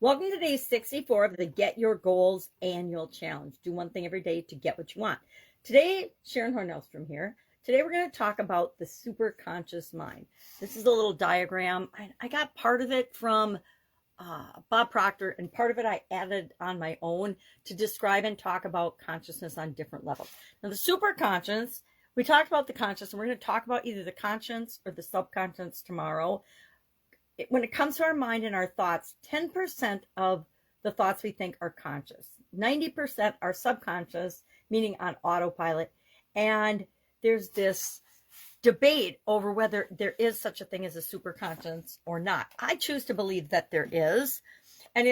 Welcome to day 64 of the Get Your Goals Annual Challenge. Do one thing every day to get what you want. Today, Sharon Horne-Ellstrom here. Today we're going to talk about the superconscious mind. This is a little diagram. I got part of it from Bob Proctor, and part of it I added on my own to describe and talk about consciousness on different levels. Now, the superconscious, we talked about the conscious, and we're going to talk about either the conscious or the subconscious tomorrow. When it comes to our mind and our thoughts, 10% of the thoughts we think are conscious. 90% are subconscious, meaning on autopilot. And there's this debate over whether there is such a thing as a superconscious or not. I choose to believe that there is. And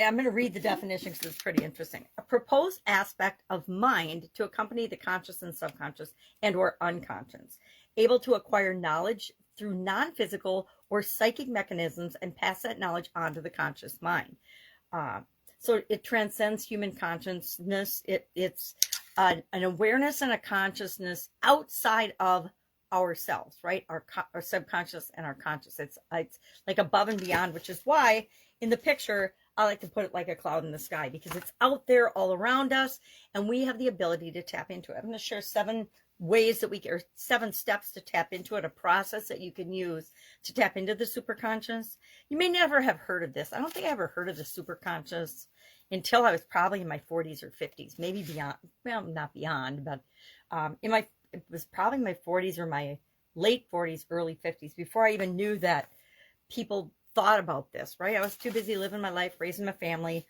I'm going to read the definition because it's pretty interesting. A proposed aspect of mind to accompany the conscious and subconscious and or unconscious, able to acquire knowledge through non-physical or psychic mechanisms and pass that knowledge on to the conscious mind. So it transcends human consciousness. It's an awareness and a consciousness outside of ourselves, right? Our subconscious and our conscious. It's like above and beyond, which is why in the picture, I like to put it like a cloud in the sky, because it's out there all around us and we have the ability to tap into it. I'm going to share 7 ways that or 7 steps to tap into it, a process that you can use to tap into the superconscious. You may never have heard of this. I don't think I ever heard of the superconscious until I was probably in my 40s or 50s, maybe beyond. Well, not beyond, but it was probably my 40s or my late 40s, early 50s before I even knew that people thought about this, right? I was too busy living my life, raising my family,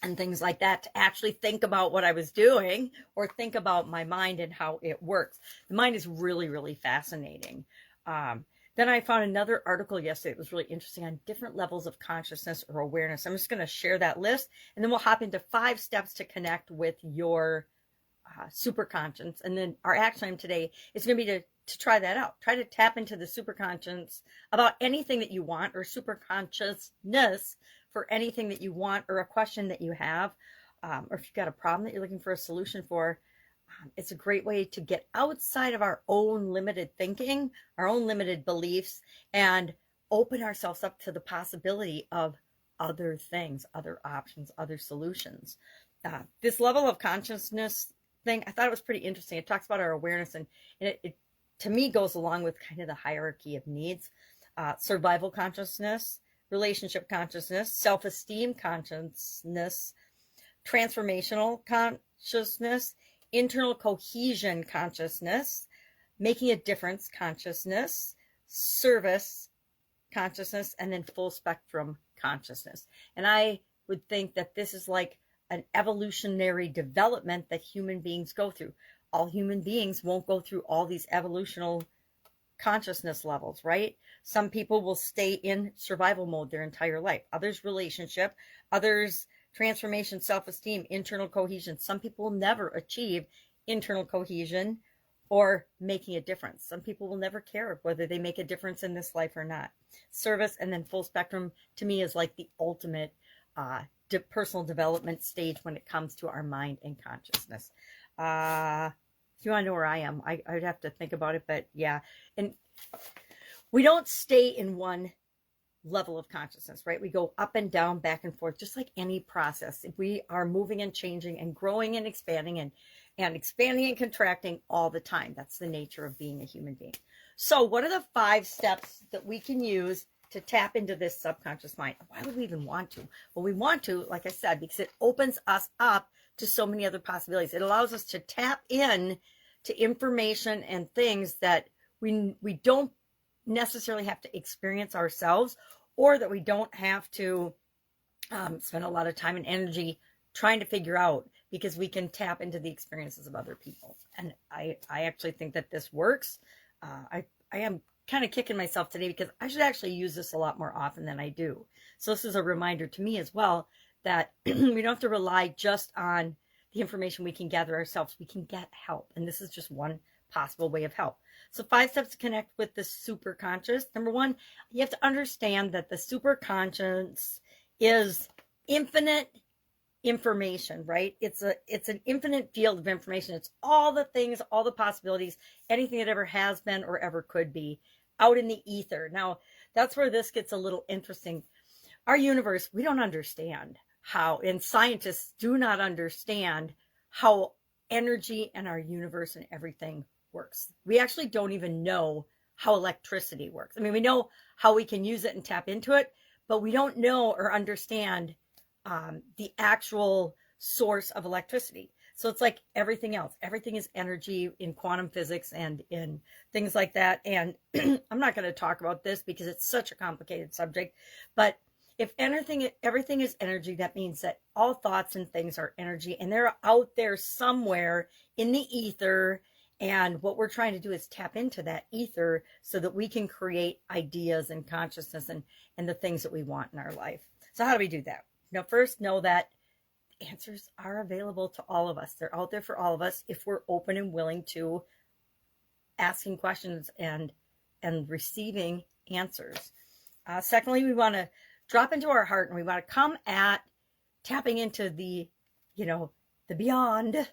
and things like that to actually think about what I was doing or think about my mind and how it works. The mind is really, really fascinating. Then I found another article yesterday. It was really interesting on different levels of consciousness or awareness. I'm just going to share that list, and then we'll hop into 5 steps to connect with your superconscious. And then our action item today is going to be to try that out. Try to tap into the superconscious about anything that you want, or superconsciousness for anything that you want, or a question that you have, or if you've got a problem that you're looking for a solution for. It's a great way to get outside of our own limited thinking, our own limited beliefs, and open ourselves up to the possibility of other things, other options, other solutions. This level of consciousness thing, I thought it was pretty interesting. It talks about our awareness, and it to me goes along with kind of the hierarchy of needs. Survival consciousness, relationship consciousness, self-esteem consciousness, transformational consciousness, internal cohesion consciousness, making a difference consciousness, service consciousness, and then full spectrum consciousness. And I would think that this is like an evolutionary development that human beings go through. All human beings won't go through all these evolutional consciousness levels, right? Some people will stay in survival mode their entire life. Others relationship, others transformation, self-esteem, internal cohesion. Some people will never achieve internal cohesion or making a difference. Some people will never care whether they make a difference in this life or not. Service and then full spectrum to me is like the ultimate personal development stage when it comes to our mind and consciousness. If you want to know where I am, I would have to think about it, but yeah. And we don't stay in one level of consciousness, right? We go up and down, back and forth, just like any process. We are moving and changing and growing and expanding and expanding and contracting all the time. That's the nature of being a human being. So what are the 5 steps that we can use to tap into this subconscious mind? Why would we even want to? Well, we want to, like I said, because it opens us up to so many other possibilities. It allows us to tap in to information and things that we don't necessarily have to experience ourselves, or that we don't have to spend a lot of time and energy trying to figure out, because we can tap into the experiences of other people. And I actually think that this works. I am kind of kicking myself today because I should actually use this a lot more often than I do. So this is a reminder to me as well that we don't have to rely just on the information we can gather ourselves. We can get help. And this is just one possible way of help. So 5 steps to connect with the superconscious. Number 1, you have to understand that the superconscious is infinite information, right? It's an infinite field of information. It's all the things, all the possibilities, anything that ever has been or ever could be out in the ether. Now, that's where this gets a little interesting. our universe, we don't understand how, and scientists do not understand how energy and our universe and everything works. We actually don't even know how electricity works. I mean, we know how we can use it and tap into it, but we don't know or understand the actual source of electricity. So it's like everything else. Everything is energy in quantum physics and in things like that. And I'm not going to talk about this because it's such a complicated subject. But if everything is energy, that means that all thoughts and things are energy, and they're out there somewhere in the ether. And what we're trying to do is tap into that ether so that we can create ideas and consciousness and the things that we want in our life. So how do we do that? Now, first, know that answers are available to all of us. They're out there for all of us if we're open and willing to asking questions and receiving answers. Secondly, we want to drop into our heart, and we want to come at tapping into the beyond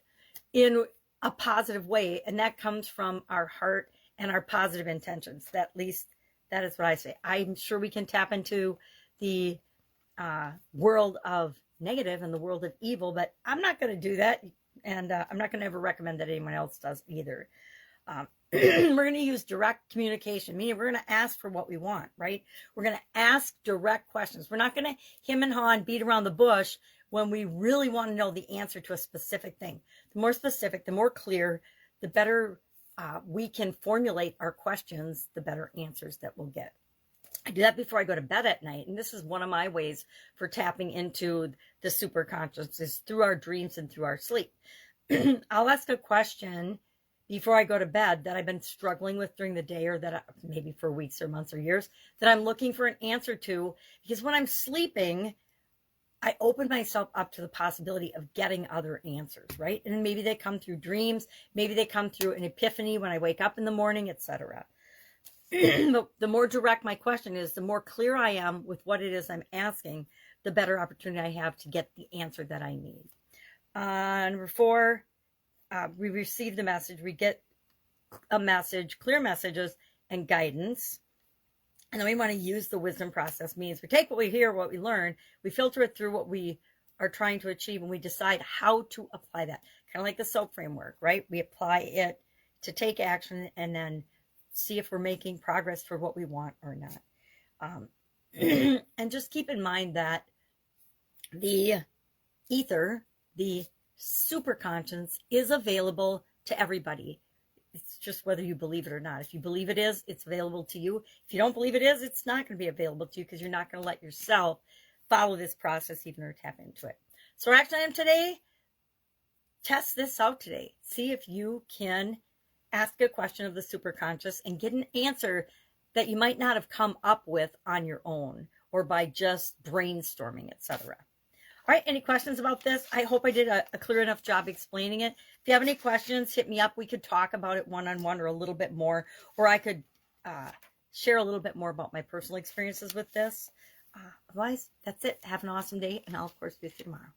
in a positive way. And that comes from our heart and our positive intentions. At least that is what I say. I'm sure we can tap into the world of negative and the world of evil, but I'm not going to do that. And I'm not going to ever recommend that anyone else does either. We're going to use direct communication, meaning we're going to ask for what we want, right? We're going to ask direct questions. We're not going to hem and haw and beat around the bush when we really want to know the answer to a specific thing. The more specific, the more clear, the better we can formulate our questions, the better answers that we'll get. I do that before I go to bed at night. And this is one of my ways for tapping into the superconscious, is through our dreams and through our sleep. I'll ask a question before I go to bed that I've been struggling with during the day, or that maybe for weeks or months or years, that I'm looking for an answer to. Because when I'm sleeping, I open myself up to the possibility of getting other answers, right? And maybe they come through dreams, maybe they come through an epiphany when I wake up in the morning, etc. The more direct my question is, the more clear I am with what it is I'm asking, the better opportunity I have to get the answer that I need. Number 4, we receive the message, we get a message, clear messages and guidance. And then we want to use the wisdom process, means we take what we hear, what we learn, we filter it through what we are trying to achieve, and we decide how to apply that. Kind of like the SOAP framework, right? We apply it to take action and then see if we're making progress for what we want or not. And just keep in mind that the ether, the superconscious, is available to everybody. It's just whether you believe it or not. If you believe it is, it's available to you. If you don't believe it is, it's not going to be available to you, because you're not going to let yourself follow this process even or tap into it. So our action item today, test this out today. See if you can ask a question of the superconscious and get an answer that you might not have come up with on your own or by just brainstorming, etc. All right, any questions about this? I hope I did a clear enough job explaining it. If you have any questions, hit me up. We could talk about it one-on-one or a little bit more, or I could share a little bit more about my personal experiences with this. Otherwise, that's it. Have an awesome day, and I'll, of course, be with you tomorrow.